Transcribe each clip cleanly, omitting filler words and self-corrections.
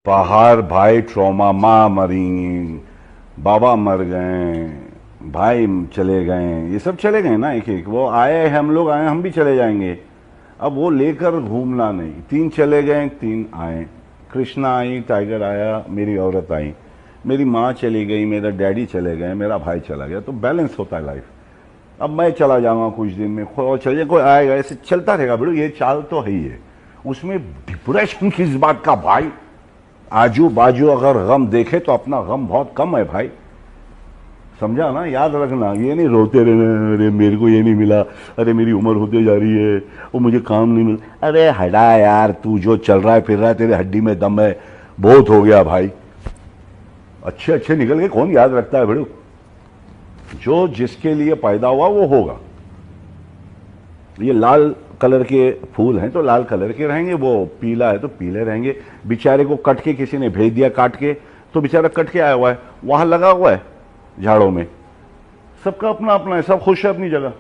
बाहर भाई ट्रॉमा, माँ मरी, बाबा मर गए, भाई चले गए, ये सब चले गए ना। एक एक वो आए, हम लोग आए, हम भी चले जाएंगे। अब वो लेकर घूमना नहीं। 3 चले गए, 3 आए। कृष्णा आई, टाइगर आया, मेरी औरत आई, मेरी माँ चली गई, मेरा डैडी चले गए, मेरा भाई चला गया। तो बैलेंस होता है लाइफ। अब मैं चला जाऊंगा कुछ दिन में, कोई और चले, कोई आएगा, ऐसे चलता रहेगा। बिल्कुल ये चाल तो है ही है। उसमें डिप्रेशन किस बात का भाई? आजू बाजू अगर गम देखे तो अपना गम बहुत कम है भाई। समझा ना? याद रखना, ये नहीं रोते रहना, अरे मेरे को ये नहीं मिला, अरे मेरी उम्र होते जा रही है, वो मुझे काम नहीं मिला। अरे हटा यार, तू जो चल रहा है फिर रहा है, तेरे हड्डी में दम है, बहुत हो गया भाई। अच्छे अच्छे निकल के कौन याद रखता है बड़ू? जो जिसके लिए पैदा हुआ वो होगा। ये लाल कलर के फूल हैं तो लाल कलर के रहेंगे, वो पीला है तो पीले रहेंगे। बेचारे को कट के किसी ने भेज दिया, काट के, तो बेचारा कट के आया हुआ है, वहां लगा हुआ है झाड़ों में। सबका अपना अपना है, सब खुश है अपनी जगह।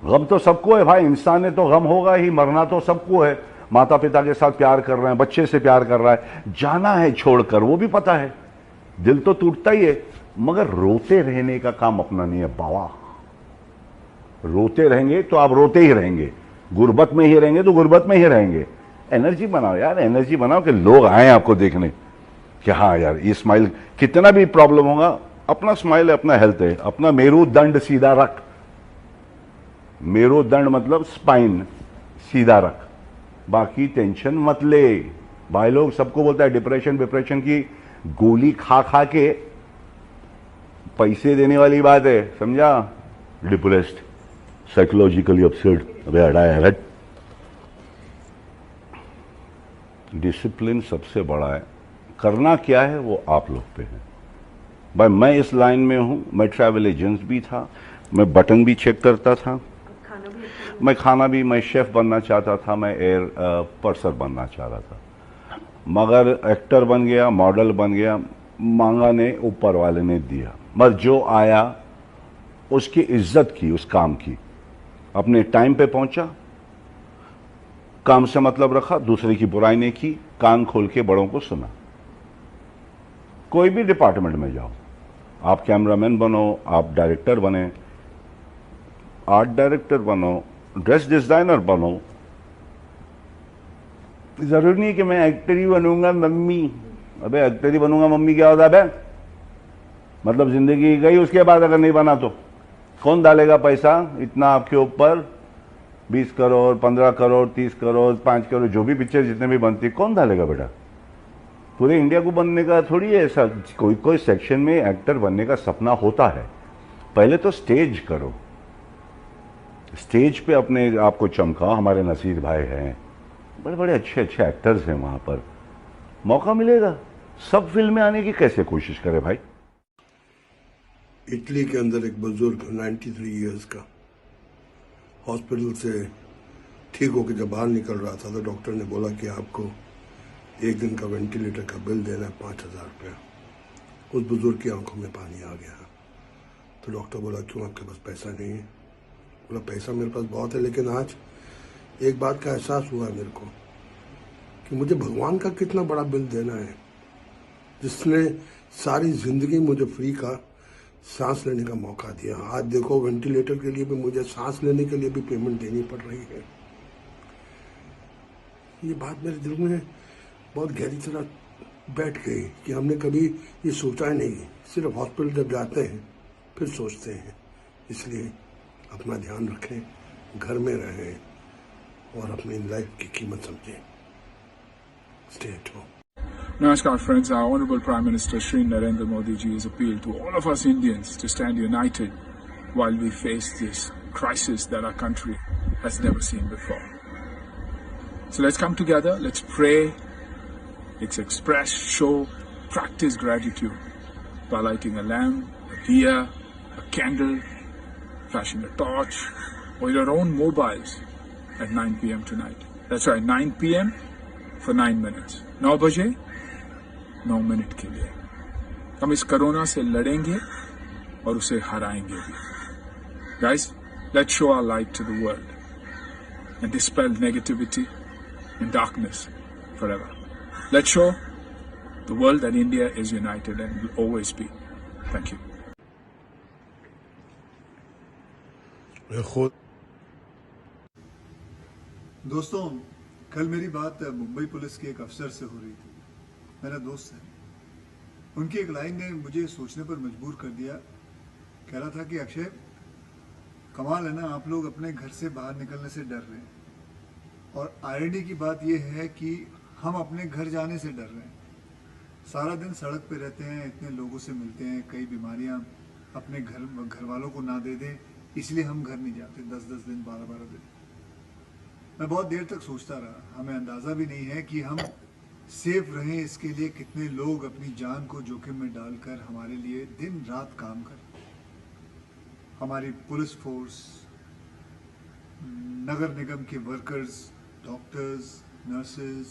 गम तो सबको है भाई, इंसान है तो गम होगा ही, मरना तो सबको है। माता पिता के साथ प्यार कर रहे हैं, बच्चे से प्यार कर रहा है, जाना है छोड़कर, वो भी पता है, दिल तो टूटता ही है। मगर रोते रहने का काम अपना नहीं है बाबा। रोते रहेंगे तो आप रोते ही रहेंगे, गुर्बत में ही रहेंगे तो गुर्बत में ही रहेंगे। एनर्जी बनाओ यार, एनर्जी बनाओ कि लोग आए आपको देखने कि हाँ यार ये स्माइल, कितना भी प्रॉब्लम होगा, अपना स्माइल है, अपना हेल्थ है, अपना मेरुदंड सीधा रख। मेरुदंड मतलब स्पाइन सीधा रख, बाकी टेंशन मत ले। भाई लोग सबको बोलता है डिप्रेशन डिप्रेशन की गोली खा खा के पैसे देने वाली बात है, समझा? डिप्रेस्ड, साइकोलॉजिकली अपसेट, अबे हटाया है। डिसिप्लिन सबसे बड़ा है, करना क्या है वो आप लोग पे है भाई। मैं इस लाइन में हूं, मैं ट्रैवल एजेंट भी था, मैं बटन भी चेक करता था, मैं खाना भी, मैं शेफ बनना चाहता था, मैं एयर पर्सर बनना चाह रहा था, मगर एक्टर बन गया, मॉडल बन गया, मांगा ने ऊपर वाले ने दिया। मगर जो आया उसकी इज्जत की, उस काम की, अपने टाइम पे पहुंचा, काम से मतलब रखा, दूसरे की बुराई नहीं की, कान खोल के बड़ों को सुना। कोई भी डिपार्टमेंट में जाओ, आप कैमरामैन बनो, आप डायरेक्टर बने, आर्ट डायरेक्टर बनो, ड्रेस डिजाइनर बनो, जरूरी नहीं कि मैं एक्टर ही बनूंगा मम्मी। अबे एक्टर ही बनूंगा मम्मी क्या होता है? मतलब जिंदगी गई, उसके बाद अगर नहीं बना तो कौन डालेगा पैसा इतना आपके ऊपर? 20 करोड़, 15 करोड़, 30 करोड़, 5 करोड़, जो भी पिक्चर जितने भी बनती, कौन डालेगा बेटा? पूरे इंडिया को बनने का थोड़ी है ऐसा। कोई कोई सेक्शन में एक्टर बनने का सपना होता है। पहले तो स्टेज करो, स्टेज पे अपने आप को चमकाओ। हमारे नसीर भाई हैं, बड़े बड़े अच्छे अच्छे एक्टर्स हैं, वहां पर मौका मिलेगा। सब फिल्म में आने की कैसे कोशिश करे भाई? इटली के अंदर एक बुजुर्ग 93 इयर्स का हॉस्पिटल से ठीक होकर जब बाहर निकल रहा था तो डॉक्टर ने बोला कि आपको एक दिन का वेंटिलेटर का बिल देना है 5,000 रुपया। उस बुजुर्ग की आंखों में पानी आ गया। तो डॉक्टर बोला क्यों, आपके पास पैसा नहीं है? बोला पैसा मेरे पास बहुत है, लेकिन आज एक बात का एहसास हुआ मेरे को कि मुझे भगवान का कितना बड़ा बिल देना है, जिसने सारी जिंदगी मुझे फ्री का सांस लेने का मौका दिया। आज देखो वेंटिलेटर के लिए भी मुझे सांस लेने के लिए भी पेमेंट देनी पड़ रही है। ये बात मेरे दिल में बहुत गहरी तरह बैठ गई कि हमने कभी ये सोचा ही नहीं। सिर्फ हॉस्पिटल जब जाते हैं फिर सोचते हैं। इसलिए अपना ध्यान रखें, घर में रहें और अपनी लाइफ की कीमत समझें। Stay at home. Namaskar friends, our Honorable Prime Minister Shri Narendra Modi ji has appealed to all of us Indians to stand united while we face this crisis that our country has never seen before. So let's come together, let's pray, let's express, show, practice gratitude by lighting a lamp, a diya, a candle, flashing a torch or your own mobiles at 9 p.m. tonight. That's right, 9 p.m. for 9 minutes. 9 बजे 9 minute के लिए हम इस corona से लड़ेंगे और उसे हराएंगे भी। Guys, let's show our light to the world and dispel negativity and darkness forever. Let's show the world that India is united and will always be. Thank you. दोस्तों, कल मेरी बात मुंबई पुलिस के एक अफसर से हो रही थी। मेरा दोस्त है। उनकी एक लाइन ने मुझे सोचने पर मजबूर कर दिया। कह रहा था कि अक्षय, कमाल है ना, आप लोग अपने घर से बाहर निकलने से डर रहे हैं, और आयरनी की बात यह है कि हम अपने घर जाने से डर रहे हैं। सारा दिन सड़क पे रहते हैं, इतने लोगों से मिलते हैं, कई बीमारियां अपने घर वालों को ना दे दें, इसलिए हम घर नहीं जाते 10-10 दिन, 12-12 दिन। मैं बहुत देर तक सोचता रहा। हमें अंदाज़ा भी नहीं है कि हम सेफ रहें, इसके लिए कितने लोग अपनी जान को जोखिम में डालकर हमारे लिए दिन रात काम करें। हमारी पुलिस फोर्स, नगर निगम के वर्कर्स, डॉक्टर्स, नर्सेज,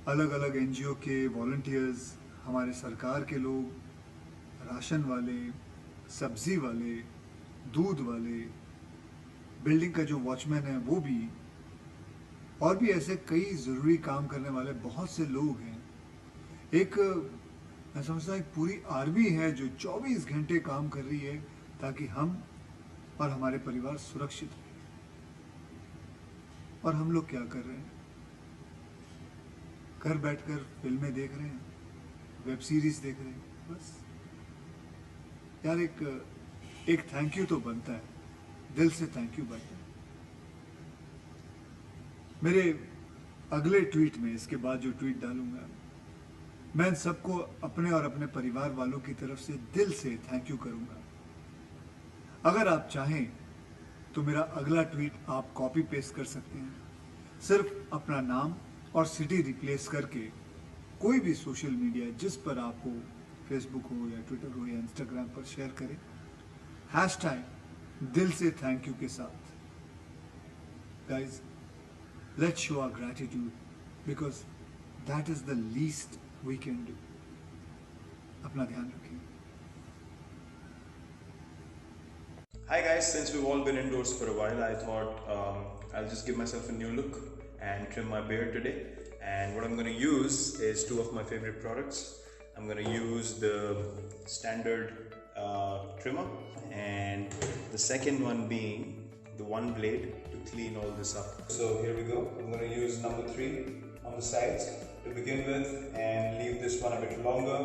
अलग अलग एनजीओ के वॉलंटियर्स, हमारे सरकार के लोग, राशन वाले, सब्जी वाले, दूध वाले, बिल्डिंग का जो वॉचमैन है वो भी, और भी ऐसे कई ज़रूरी काम करने वाले बहुत से लोग हैं। एक, मैं समझता हूँ, एक पूरी आर्मी है जो 24 घंटे काम कर रही है ताकि हम और हमारे परिवार सुरक्षित रहें। और हम लोग क्या कर रहे हैं? घर बैठकर फिल्में देख रहे हैं, वेब सीरीज देख रहे हैं, बस। यार, एक थैंक यू तो बनता है, दिल से थैंक यू बनता है। मेरे अगले ट्वीट में, इसके बाद जो ट्वीट डालूंगा, मैं इन सबको अपने और अपने परिवार वालों की तरफ से दिल से थैंक यू करूंगा। अगर आप चाहें तो मेरा अगला ट्वीट आप कॉपी पेस्ट कर सकते हैं। सिर्फ अपना नाम और सिटी रिप्लेस करके कोई भी सोशल मीडिया जिस पर आप हो, फेसबुक हो या ट्विटर हो या इंस्टाग्राम पर शेयर करें, हैशटैग दिल से थैंक यू के साथ। Guys, let's show our gratitude because that is the least we can do. अपना ध्यान रखिए। Hi guys, since we've all been indoors for a while, I thought I'll just give myself a new look and trim my beard today. And what I'm going to use is two of my favorite products. I'm going to use the standard trimmer, and the second one being the one blade to clean all this up. So here we go. I'm going to use number 3 on the sides to begin with and leave this one a bit longer.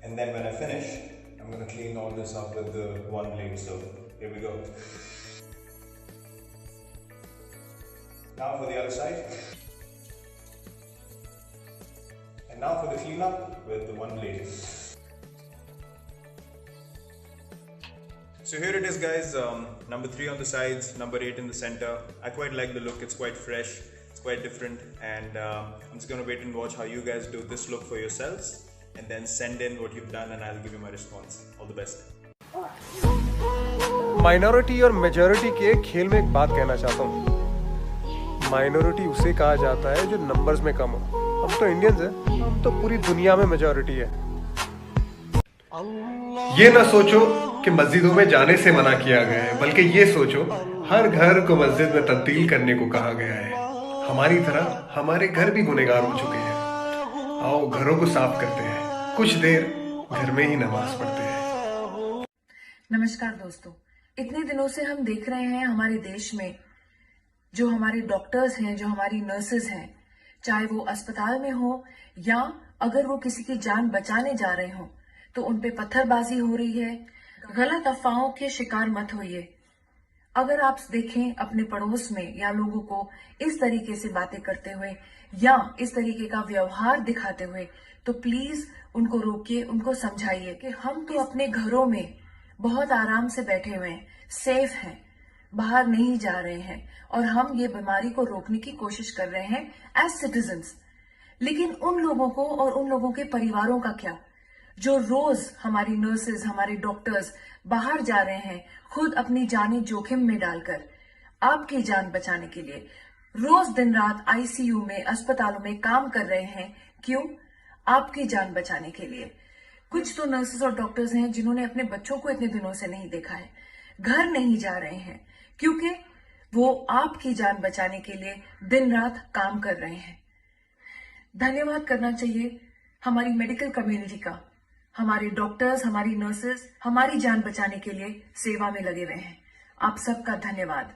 And then when I finish, I'm going to clean all this up with the one blade. So here we go. Now for the other side. And now for the cleanup with the one blade. So here it is, guys. Number 3 on the sides, number 8 in the center. I quite like the look. It's quite fresh, it's quite different, and I'm just gonna wait and watch how you guys do this look for yourselves, and then send in what you've done and I'll give you my response. All the best. Minority और majority के खेल में एक बात कहना चाहता हूँ। Minority उसे कहा जाता है जो नंबर्स में कम हो। हम तो इंडियंस हैं, हम तो पूरी दुनिया में मेजॉरिटी है। ये ना सोचो कि मस्जिदों में जाने से मना किया गया है, बल्कि ये सोचो हर घर को मस्जिद में तब्दील करने को कहा गया है। हमारी तरह हमारे घर भी गुनहगार हो चुके हैं। आओ घरों को साफ करते हैं, कुछ देर घर में ही नमाज पढ़ते हैं। नमस्कार दोस्तों, इतने दिनों से हम देख रहे हैं हमारे देश में जो हमारे डॉक्टर्स हैं, जो हमारी नर्सेज हैं, चाहे वो अस्पताल में हो या अगर वो किसी की जान बचाने जा रहे हो, तो उन पे पत्थरबाजी हो रही है। गलत अफवाहों के शिकार मत होइए। अगर आप देखें अपने पड़ोस में या लोगों को इस तरीके से बातें करते हुए या इस तरीके का व्यवहार दिखाते हुए, तो प्लीज उनको रोकिए, उनको समझाइए कि हम तो अपने घरों में बहुत आराम से बैठे हुए हैं, सेफ हैं, बाहर नहीं जा रहे हैं और हम ये बीमारी को रोकने की कोशिश कर रहे हैं एज सिटीजन्स। लेकिन उन लोगों को और उन लोगों के परिवारों का क्या, जो रोज हमारी नर्सेज, हमारे डॉक्टर्स बाहर जा रहे हैं खुद अपनी जानें जोखिम में डालकर आपकी जान बचाने के लिए, रोज दिन रात आईसीयू में, अस्पतालों में काम कर रहे हैं। क्यों? आपकी जान बचाने के लिए। कुछ तो नर्सेज और डॉक्टर्स हैं जिन्होंने अपने बच्चों को इतने दिनों से नहीं देखा है, घर नहीं जा रहे हैं क्योंकि वो आपकी जान बचाने के लिए दिन रात काम कर रहे हैं। धन्यवाद करना चाहिए हमारी मेडिकल कम्युनिटी का। हमारे डॉक्टर्स, हमारी नर्सेस हमारी जान बचाने के लिए सेवा में लगे हुए हैं। आप सबका धन्यवाद।